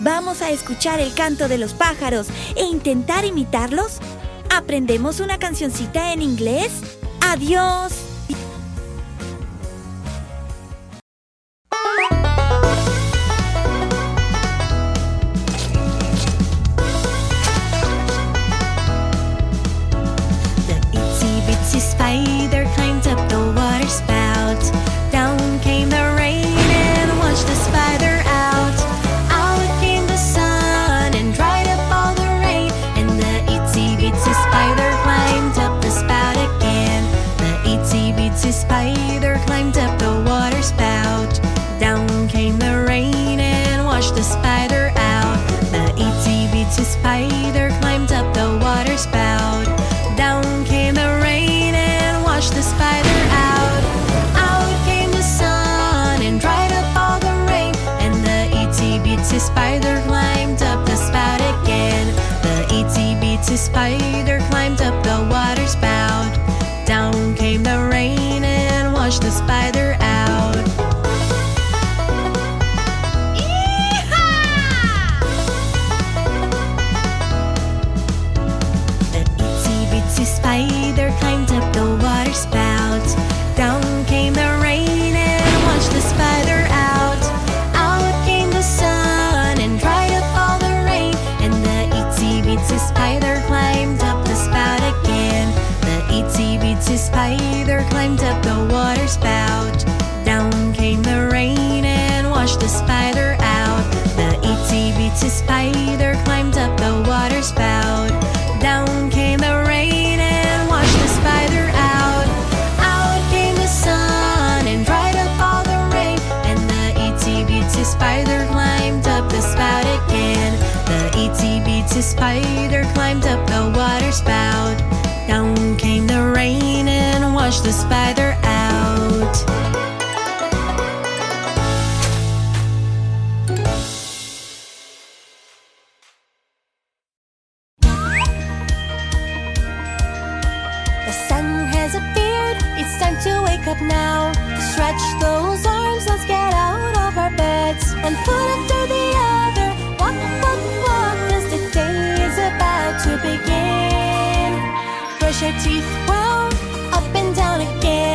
Vamos a escuchar el canto de los pájaros e intentar imitarlos. ¿Aprendemos una cancioncita en inglés? ¡Adiós! Spider climbed up the water spout. Down came the rain and washed the spider out. Out came the sun and dried up all the rain. And the itsy bitsy spider climbed up the spout again. The itsy bitsy spider climbed up the water spout. Down came the rain and washed the spider out. The itsy bitsy spider climbed up the water spout. Down came the rain and washed the spider out. Out came the sun and dried up all the rain. And the itsy bitsy spider climbed up the spout again. The itsy bitsy spider climbed up the water spout. Down came the rain and washed the spider out. Spider climbed up the water spout. Down came the rain and washed the spider out. Out came the sun and dried up all the rain. And the itsy bitsy spider climbed up the spout again. The itsy bitsy spider climbed up the water spout. Down came the rain and washed the spider out. The itsy bitsy spider climbed up the water spout. Down came the rain and washed the spider out. Out came the sun and dried up all the rain. And the itsy bitsy spider climbed up the spout again. The itsy bitsy spider climbed up the water spout. Down came the rain and washed the spider out. Up now, stretch those arms, let's get out of our beds. One foot after the other, walk, walk, walk, as the day is about to begin. Brush your teeth well, up and down again.